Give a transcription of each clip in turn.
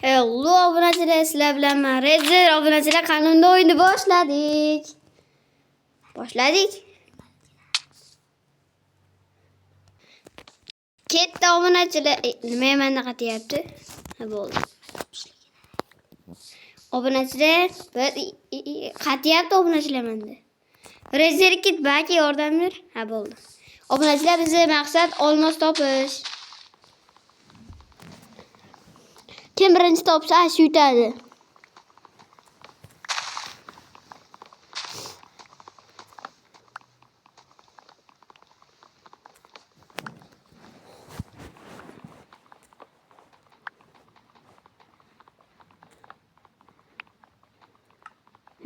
Hello obunachilar, sizlar bilan men Rezer obunachilar kanalida o'yinni boshladik. Ketdi obunachilar. Nima menda qatyapti? Ha bo'ldi. Obunachilar, qatyapti obunachilar menda. Rezer kit balki yordam ber. Ha bo'ldi. Obunachilar, bizning maqsad olmos topish. Kim birinchi topsa, shu yutadi.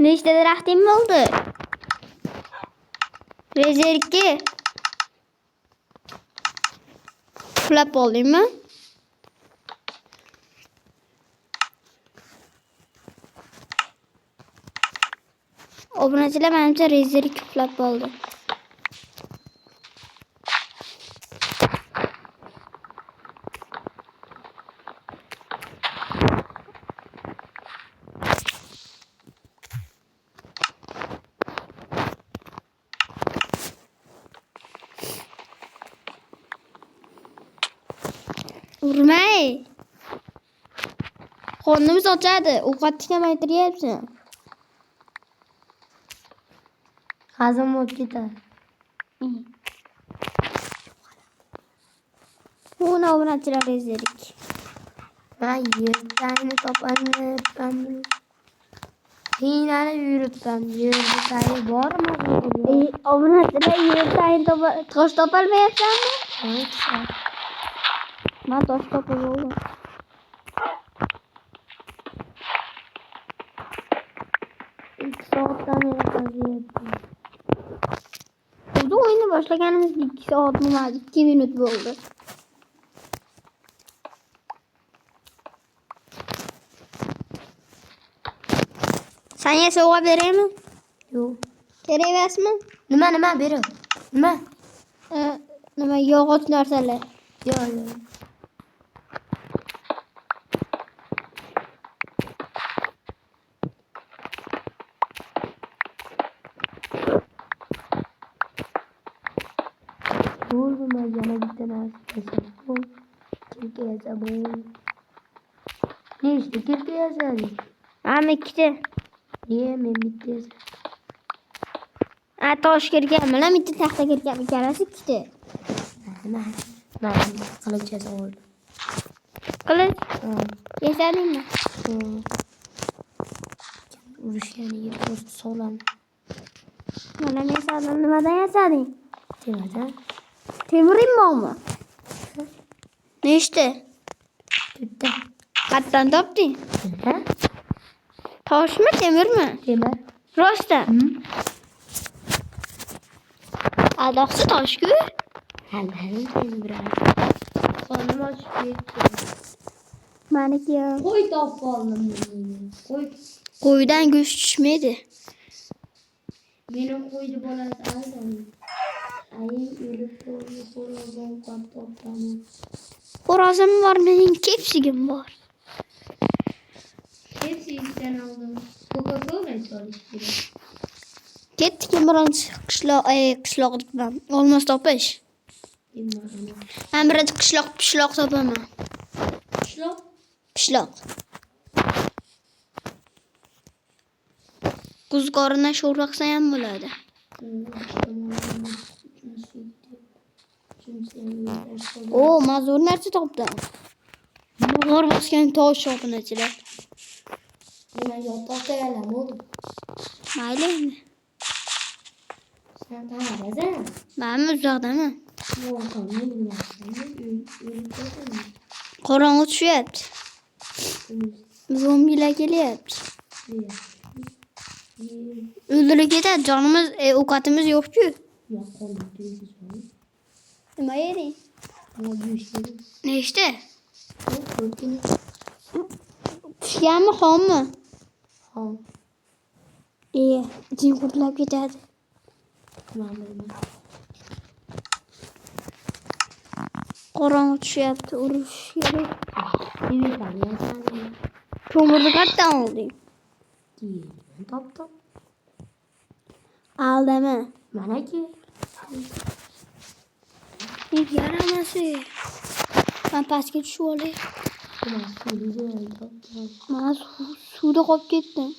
Nechta daraxtim bo'ldi? Rezervga pulab oldingmi? Obunachilar, menimcha rezervga pulab oldi. Urmay. Qornimiz ochadi. Ovqatni kamaytiryapsan. Hazm bo'lib ketadi. Buni obunachilar rezervik. Men yerdan topanib, qiynalib yuribman. Yerda bormi? Obunachilar yerdan tosh topolmayapsanmi? Hayır. Men tosh topib oldim. Soatdan beri qazyapman. Biz o'yinni boshlaganimizda 2 soat nima 2 minut bo'ldi. Senga sovg'a beraymi? Yo'q. Kerak emasmi? Nima beri? Nima? Nima yog'och narsalar. Yo'q. Bo'lma yana bitta narsa. Kirka yasa bo'l. Nechta kirka yasading? Mana ikkita. Men bitta yasadim. Tosh kirgan bilan bitta taxta kirgan ikkalasi ikkita. Nima qilich yasadim. Qilich? Yasadingmi? Urushganiga do'st so'lam. Mana men yasadim. Nimadan yasading? Nimadan? Temiring bormi? Nechta? Bitta. Qayerdan topding? Ha? Toshmi, temirmi? Temir. Rostdan. Adoqsi toshku. Hali temir. Qo'lim ochib ketdi. Meniki ham. Qo'y topib oldim. Qo'ydan go'sht tushmaydi. Meni qo'ydi bolasi aydan. Aying o'lib qo'ydi, xo'rozon qattiqdan. Xo'rozim bor, mening kepsigim bor. Kepsidan oldim. Coca-Cola ichish kerak. Ketdik birinchi qishloqdan olmos topish. Men birinchi qishloq topaman. Qishloq. Kuzg'oridan sho'rva qilsa ham bo'ladi. Mazur narsa topdim. Mo'g'or bosgan tosh obunachilar. Nima yotoq tayyorlam bo'ldi. Mayli endi. Sen tayyorlasan. Men uzoqdaman. Yo'q, Qorong'i tushyapti. Zombilar kelyapti. O'ldirib ketadi. Jonimiz, ovqatimiz yo'q-ku. Yo'q, qoldi. Nima yeding? Nechta? Pishganmi, xommi? Xom. Iching qurtlab ketadi. Qorong'i tushyapti, urush kerak. Evet, Kömürlü kaçtan oldu? Toptum. Aldımı. Mana ki. Hiç yaraması. Ben paske düşü olayım. Buna söyleyeceğim. Toptum. Bana suda kop gittim.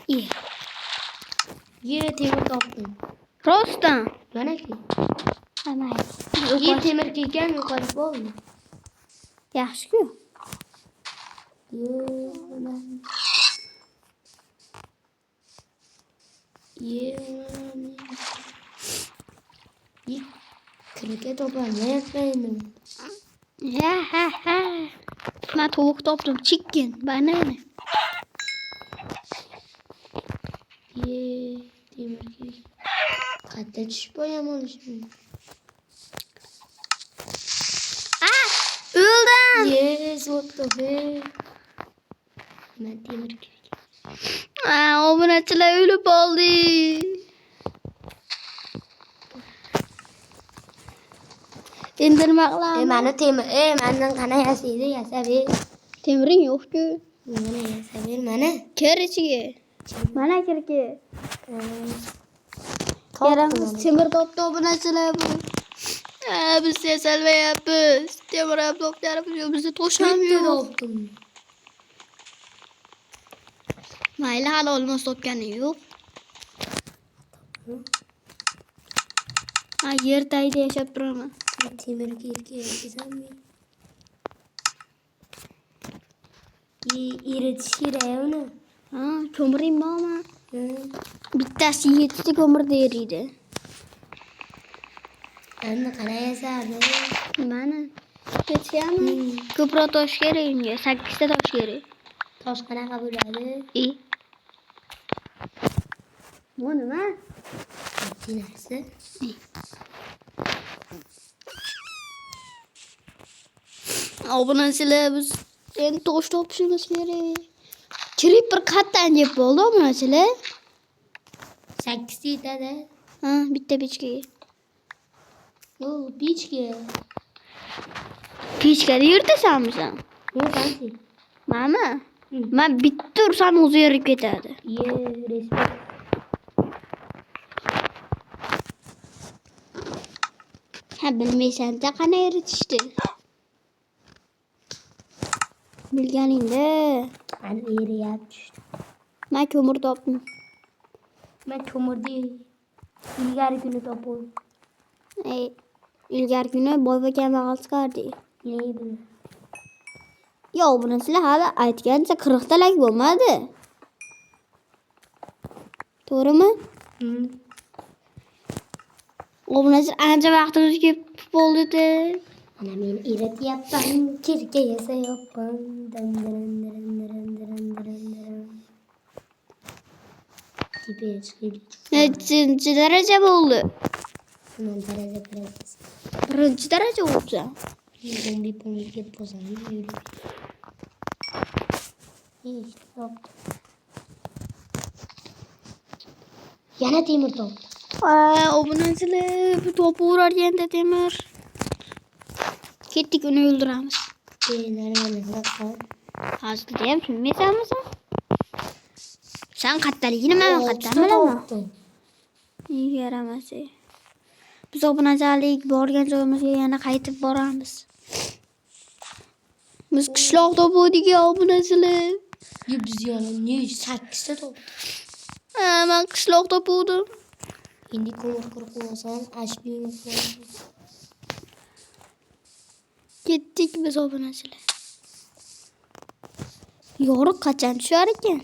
İyi. Ye temir toptum. Rostan. Mana ki. Ana. Ye temir kiyken yukarı olma. Yaxşı ki. Ye kriket toplamaya yapmayın. Ha. Ben tavuk topladım. Chicken. Bana ne? Ye temir kiyken. Katta çiş boyamalı şimdi. Öldüm. Yes, what the heck? Ben temir kiyken. O buna çıla ölüp oldu. İndirmek lazım. Mana temir. Menden kana yasaydı yasa bir. Temirin yok ki. Mana yasa bir mana. Ker içi. Bana ker ki. Top Yaramız temir top buna çıla yapıyor. Biz sesel ve yapız. Temir top yapıyor. Bizi toşamıyor. toptum. Mayla hala olmaz top yani yok. Yer tayda yaşap durama. Temir kiyken yapacağım mı? İretişir onu. Kömüreyim ama. Bittasi yetişti kömür değeriydi. Anne kana yasa bir. Mana? Geçiyor Kıpra toş geri iniyor. Sakiste toş geri. Toş kana kabul etti. İyi. Bu ne lan? Dinlerse. Abone silahımız. En toş topşumuz geri. Creeper kattan yapı oldu mu mesela? Saksıydı da. Bitti biçki. Yo, beach ki. Piçkeri yırtı sanmışsın. Yo, sanki. Mama. Ben bitti dursam uzuyarak giderdi. Ye, respect. Bilmeysen de kana eritişti. Bilgeninde. Ben yere yat düştüm. Ben kömür topladım. Ben kömür değil. İlgar günü topu. İlger günü boy ve kendi altı kardı. Neyi bilir? Ya bunun silahı aytgancha 40 talak bo'lmadi. To'g'rimi? O bunun ancha vaqtimiz ketib bo'ldi. Ana men erityapman, kirga yasayapman. Tipe çıkıyor. Nechinchi daraja bo'ldi? Hemen daraja kıracağız. Birinchi daraja bo'lsa. Bombi gep bozanı yürü. İşte top. Yana temir top. O bunun silahı bu topu vurarken demir. Kettik onu öldüremiz. Nerede mesela? Hazır diyeyim bilmeysen misin? Sen kattaligini ben kattamam. İyi yaramaz. Biz o bunacalik borgan joyimizga yana qaytib boramiz. Biz qishloqda bo'ldik ya obunachilar. Biz yana ne 8ta top. Men qishloqda bo'ldim. Endi ko'mir qurib olsan, ashbini Ketdik biz obunachilar. Yo'q qachon tushar ekan?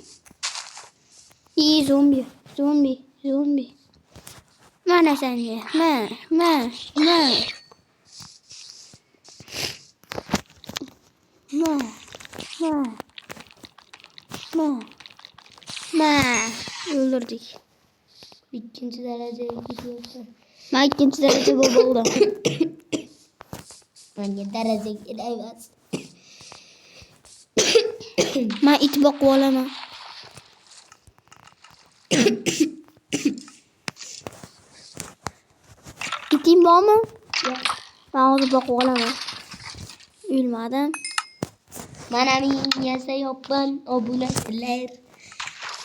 Zombi. Mana sanga. Öldürdük. İkinci dereceye gidiyorsun. Ben ikinci derece oldu. Hangi derece gidemez? Ben it bak olamam. İtim var mı? Yok. Ben onu bak olamam. Ülmadan. Mana men yasayapman obunachilar.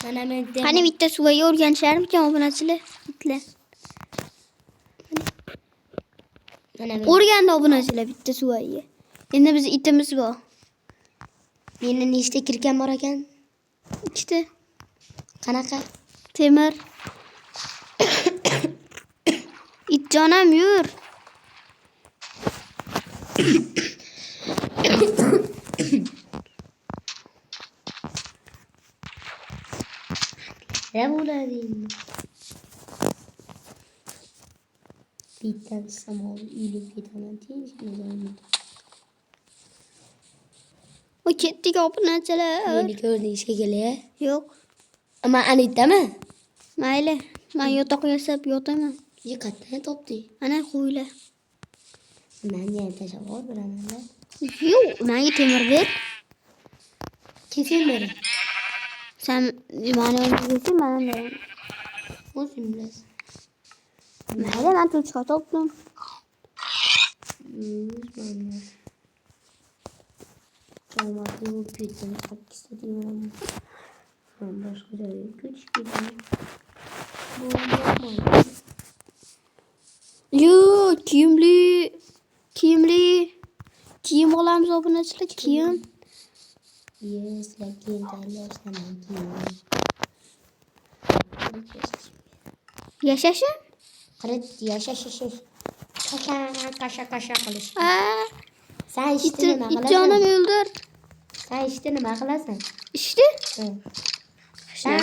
Mana men Hani bitta suvaga o'rganisharmikan obunachilar? Bitlar. mana men O'rgandi obunachilar bitta suvaga. Endi biz itimiz bor. meni nechta kirgan bor ekan? Ikkita Qanaqa? temir. Itjonam yur. Ne bo'ladi? Bitta samol uylik ketaman tinchligim. O ketdik obunachilar. Meni ko'rdi ishga kelay. Yo'q. Ama anitami? Mayli. Men yotoq yasab yotaman. Yiqatdan topdi. Ana qo'yla. Menga ham tasavvur beraman. Yo'q, menga temir ber. Kesin beri. Sen mani o'rgatsan, men ham beraman. O'zim bilasan. Mayli, men tuchqa topdim. Olmadı bu büyüdüm. Çok istediğim ama. Ben başka joyga ko'chib ketaman. Bu yoqmaydi. Yo'q, kiyim olamiz obunachilar, kiyim. Yes, lekin tanlashdan keyin. Yashashim? Qirit yashash. Kasha qilish. Sen işte İtti, nima itjonam qilasan? o'ldir. Sen işte nima qilasan? İşte. Sen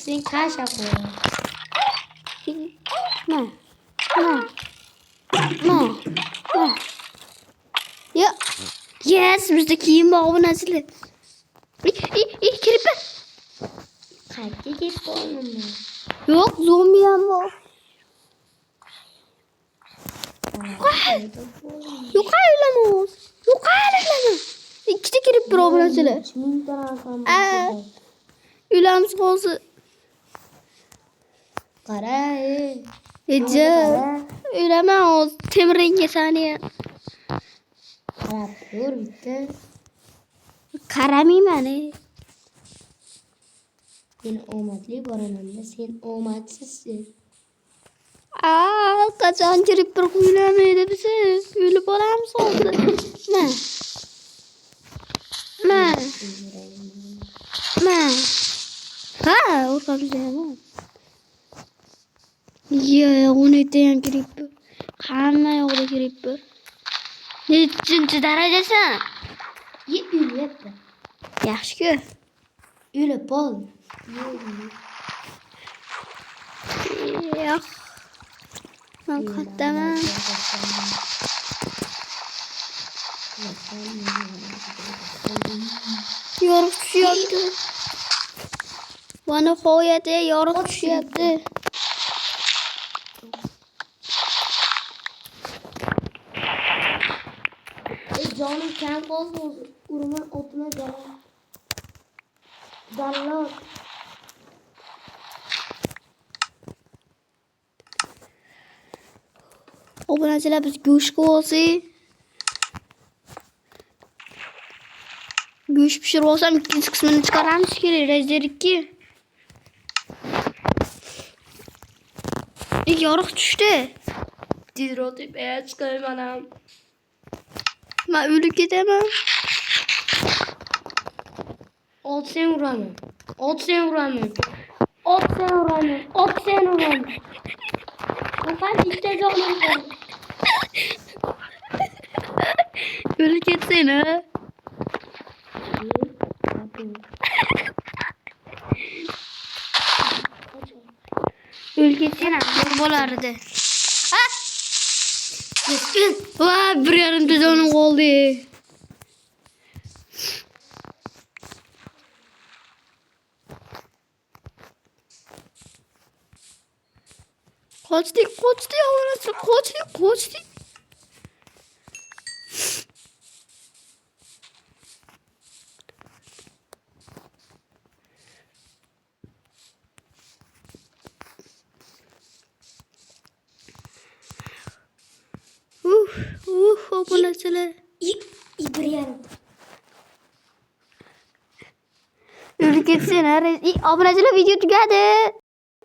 sen kasha qo'y. Ma. Ya. Yes, bizde kiyim bor obunachilar. Kirib. Qayerga ketib qoldim? Yo'q, zombi ham bor. Yuqarilamiz. Ikkita kirib bir obunachilar. Uylarimiz hozir. Qara, Eja. Uylama hozir temiringa saniya. qarab ko'r bitta. Qaramayman. Men omadli boraman-da, sen omadsizsan. Qachon kirib bir uylamaydi bizni. O'lib olamiz hozir. Ma. Ha, o'rtamizda ham. O'n yerda ham kirib. Hamma yoqda kirib. Nechinchi darajasan? O'lyapti. Yaxshi-ku. O'lib qol. Yo'q. Men qayerdaman? Yorug' tushyapti. Mana nihoyatda yorug' tushyapti. Jonim kam qoldi o'zi. Urman otma Dallol. Obunachilar biz go'sht olsak. Go'sht pishirib olsam ikkinchi qismini chiqaramiz kerak. Rezer 2. Yorug' tushdi. Tezroq tepaya chiqaman ham. Men o'lib ketaman. Otsang uraman. Faqat bitta jonim qoldi. O'lib ketsin, ha? O'lib ketsin, ham bo'lardi. Ha! Va, bir yarimta jonim qoldi. Qochdik, obunachilar, qochdik. Obunachilar. yarim. Yürü gitsin. Obunachilar video tugadi.